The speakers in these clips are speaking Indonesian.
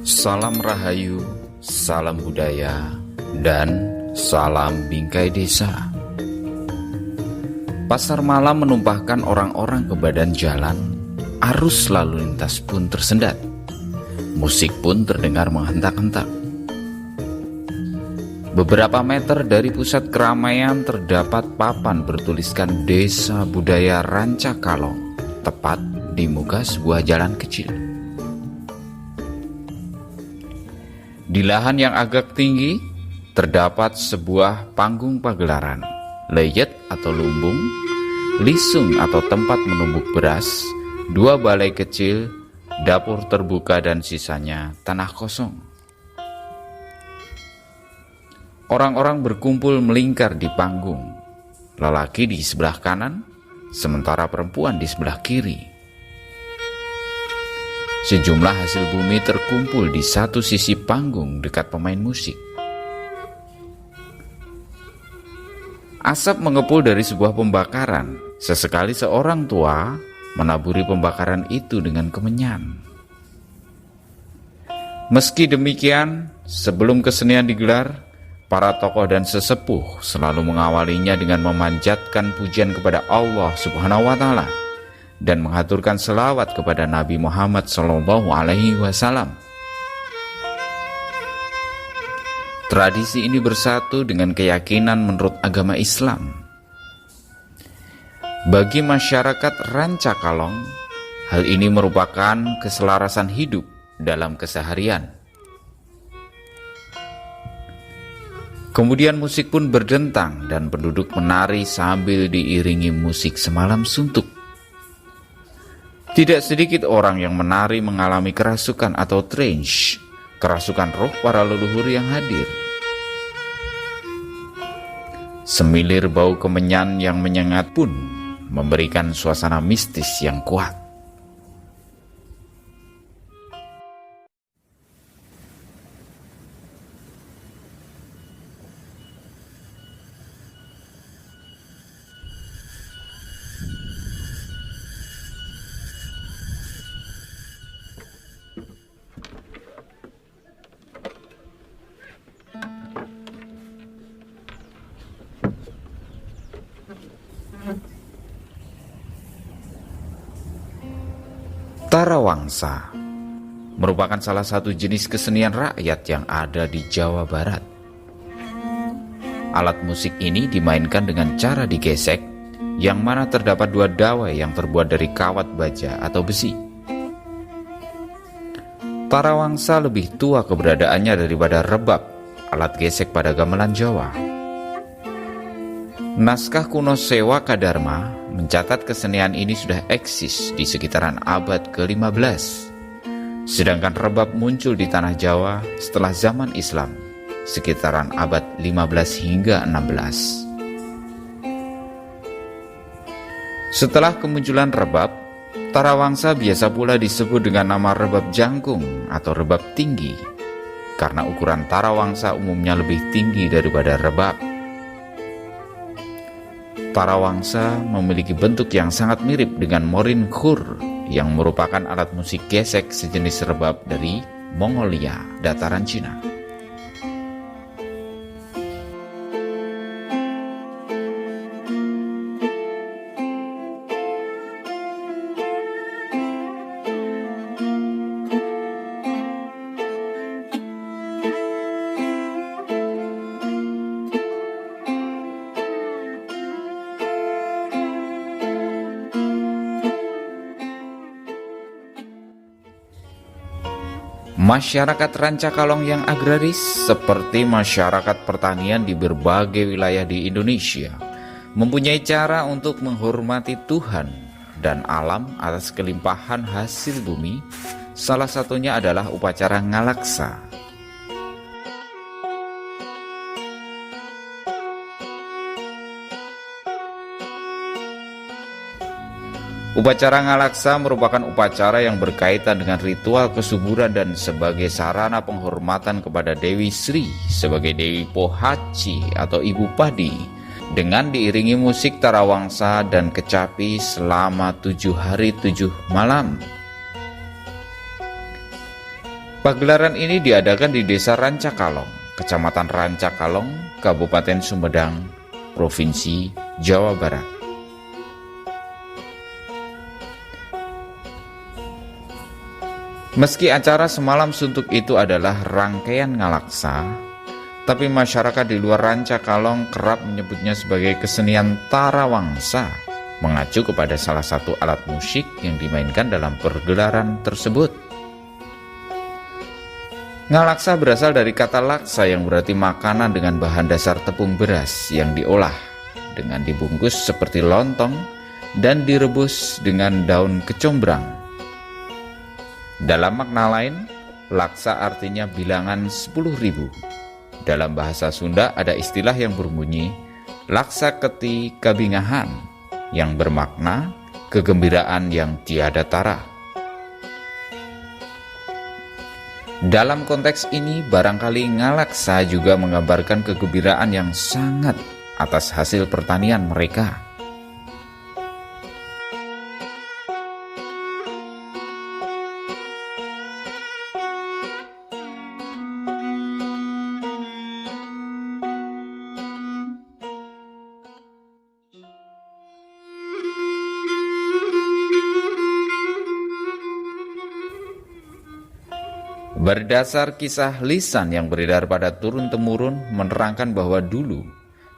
Salam Rahayu, salam budaya, dan salam bingkai desa. Pasar malam menumpahkan orang-orang ke badan jalan, arus lalu lintas pun tersendat. Musik pun terdengar menghentak-hentak. Beberapa meter dari pusat keramaian terdapat papan bertuliskan Desa Budaya Rancakalong, tepat di muka sebuah jalan kecil. Di lahan yang agak tinggi, terdapat sebuah panggung pagelaran, leyet atau lumbung, lisung atau tempat menumbuk beras, dua balai kecil, dapur terbuka dan sisanya tanah kosong. Orang-orang berkumpul melingkar di panggung, lelaki di sebelah kanan, sementara perempuan di sebelah kiri. Sejumlah hasil bumi terkumpul di satu sisi panggung dekat pemain musik. Asap mengepul dari sebuah pembakaran. Sesekali seorang tua menaburi pembakaran itu dengan kemenyan. Meski demikian, sebelum kesenian digelar, para tokoh dan sesepuh selalu mengawalinya dengan memanjatkan pujian kepada Allah Subhanahu wa Ta'ala dan mengaturkan selawat kepada Nabi Muhammad SAW. Tradisi ini bersatu dengan keyakinan menurut agama Islam. Bagi masyarakat Rancakalong, hal ini merupakan keselarasan hidup dalam keseharian. Kemudian musik pun berdentang dan penduduk menari sambil diiringi musik semalam suntuk. Tidak sedikit orang yang menari mengalami kerasukan atau trance, kerasukan roh para leluhur yang hadir. Semilir bau kemenyan yang menyengat pun memberikan suasana mistis yang kuat. Tarawangsa merupakan salah satu jenis kesenian rakyat yang ada di Jawa Barat. Alat musik ini dimainkan dengan cara digesek, yang mana terdapat dua dawai yang terbuat dari kawat baja atau besi. Tarawangsa lebih tua keberadaannya daripada rebab, alat gesek pada gamelan Jawa. Naskah kuno Sewa Kadarma mencatat kesenian ini sudah eksis di sekitaran abad ke-15. Sedangkan rebab muncul di tanah Jawa setelah zaman Islam, sekitaran abad 15 hingga 16. Setelah kemunculan rebab, Tarawangsa biasa pula disebut dengan nama rebab jangkung atau rebab tinggi, karena ukuran Tarawangsa umumnya lebih tinggi daripada rebab. Tarawangsa memiliki bentuk yang sangat mirip dengan morin khur, yang merupakan alat musik gesek sejenis rebab dari Mongolia, dataran Cina. Masyarakat Rancakalong yang agraris seperti masyarakat pertanian di berbagai wilayah di Indonesia mempunyai cara untuk menghormati Tuhan dan alam atas kelimpahan hasil bumi. Salah satunya adalah upacara ngalaksa. Upacara ngalaksa merupakan upacara yang berkaitan dengan ritual kesuburan dan sebagai sarana penghormatan kepada Dewi Sri sebagai Dewi Pohaci atau Ibu Padi, dengan diiringi musik tarawangsa dan kecapi selama 7 hari 7 malam. Pagelaran ini diadakan di Desa Rancakalong, Kecamatan Rancakalong, Kabupaten Sumedang, Provinsi Jawa Barat. Meski acara semalam suntuk itu adalah rangkaian ngalaksa, tapi masyarakat di luar Rancakalong kerap menyebutnya sebagai kesenian tarawangsa, mengacu kepada salah satu alat musik yang dimainkan dalam pergelaran tersebut. Ngalaksa berasal dari kata laksa yang berarti makanan dengan bahan dasar tepung beras yang diolah dengan dibungkus seperti lontong dan direbus dengan daun kecombrang. Dalam makna lain, laksa artinya bilangan 10.000. Dalam bahasa Sunda ada istilah yang berbunyi laksa keti kabingahan, yang bermakna kegembiraan yang tiada tara. Dalam konteks ini, barangkali ngalaksa juga menggambarkan kegembiraan yang sangat atas hasil pertanian mereka. Berdasar kisah lisan yang beredar pada turun-temurun menerangkan bahwa dulu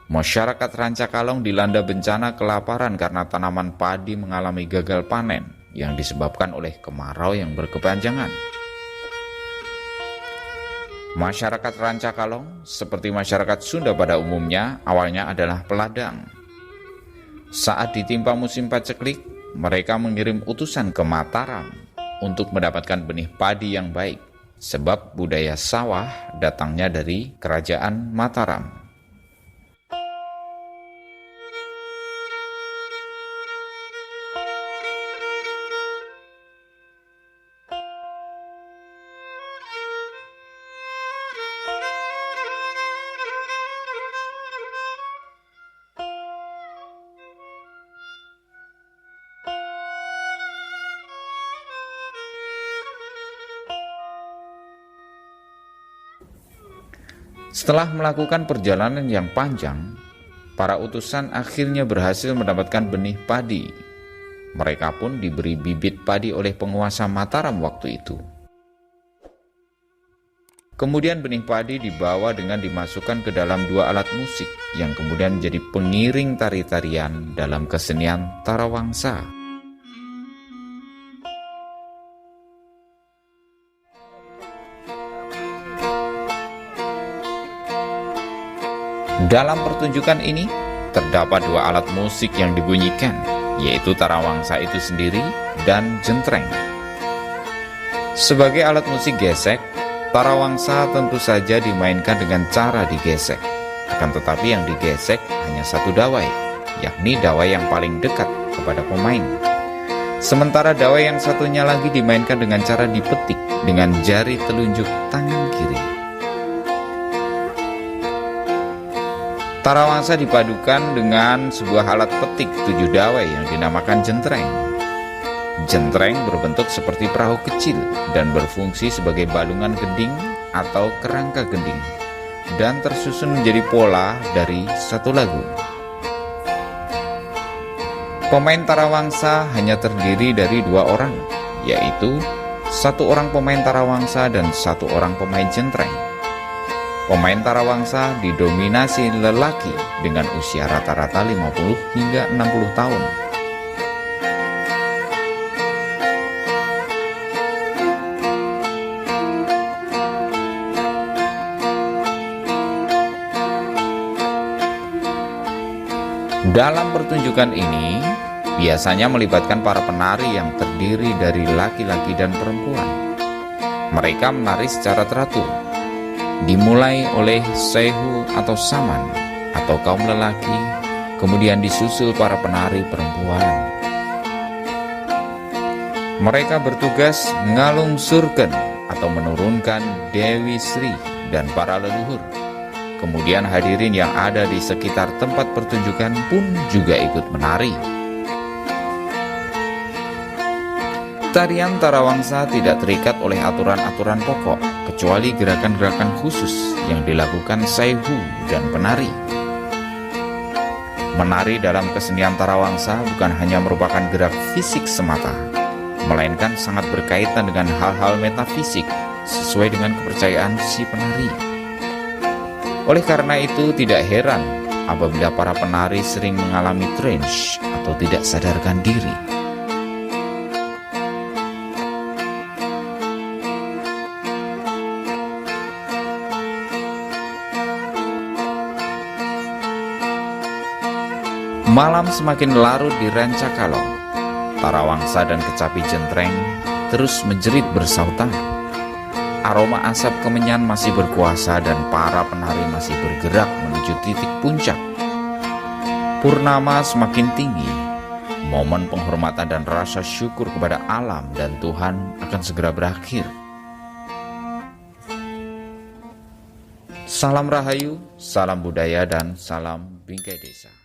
masyarakat Rancakalong dilanda bencana kelaparan karena tanaman padi mengalami gagal panen yang disebabkan oleh kemarau yang berkepanjangan. Masyarakat Rancakalong, seperti masyarakat Sunda pada umumnya, awalnya adalah peladang. Saat ditimpa musim paceklik, mereka mengirim utusan ke Mataram untuk mendapatkan benih padi yang baik. Sebab budaya sawah datangnya dari Kerajaan Mataram. Setelah melakukan perjalanan yang panjang, para utusan akhirnya berhasil mendapatkan benih padi. Mereka pun diberi bibit padi oleh penguasa Mataram waktu itu. Kemudian benih padi dibawa dengan dimasukkan ke dalam dua alat musik yang kemudian menjadi pengiring tari-tarian dalam kesenian tarawangsa. Dalam pertunjukan ini, terdapat dua alat musik yang dibunyikan, yaitu tarawangsa itu sendiri dan jentreng. Sebagai alat musik gesek, tarawangsa tentu saja dimainkan dengan cara digesek. Akan tetapi yang digesek hanya satu dawai, yakni dawai yang paling dekat kepada pemain. Sementara dawai yang satunya lagi dimainkan dengan cara dipetik dengan jari telunjuk tangan kiri. Tarawangsa dipadukan dengan sebuah alat petik 7 dawai yang dinamakan jentreng. Jentreng berbentuk seperti perahu kecil dan berfungsi sebagai balungan gending atau kerangka gending, dan tersusun menjadi pola dari satu lagu. Pemain tarawangsa hanya terdiri dari 2 orang, yaitu 1 orang pemain tarawangsa dan 1 orang pemain jentreng. Pemain tarawangsa didominasi lelaki dengan usia rata-rata 50 hingga 60 tahun. Dalam pertunjukan ini, biasanya melibatkan para penari yang terdiri dari laki-laki dan perempuan. Mereka menari secara teratur, dimulai oleh sehu atau saman atau kaum lelaki, kemudian disusul para penari perempuan. Mereka bertugas ngalungsurken atau menurunkan Dewi Sri dan para leluhur. Kemudian hadirin yang ada di sekitar tempat pertunjukan pun juga ikut menari. Tarian Tarawangsa tidak terikat oleh aturan-aturan pokok, kecuali gerakan-gerakan khusus yang dilakukan Saihu dan penari. Menari dalam kesenian Tarawangsa bukan hanya merupakan gerak fisik semata, melainkan sangat berkaitan dengan hal-hal metafisik sesuai dengan kepercayaan si penari. Oleh karena itu, tidak heran apabila para penari sering mengalami trance atau tidak sadarkan diri. Malam semakin larut di Rancakalong. Tarawangsa dan kecapi jentreng terus menjerit bersautan. Aroma asap kemenyan masih berkuasa dan para penari masih bergerak menuju titik puncak. Purnama semakin tinggi. Momen penghormatan dan rasa syukur kepada alam dan Tuhan akan segera berakhir. Salam Rahayu, salam budaya, dan salam Bingkai Desa.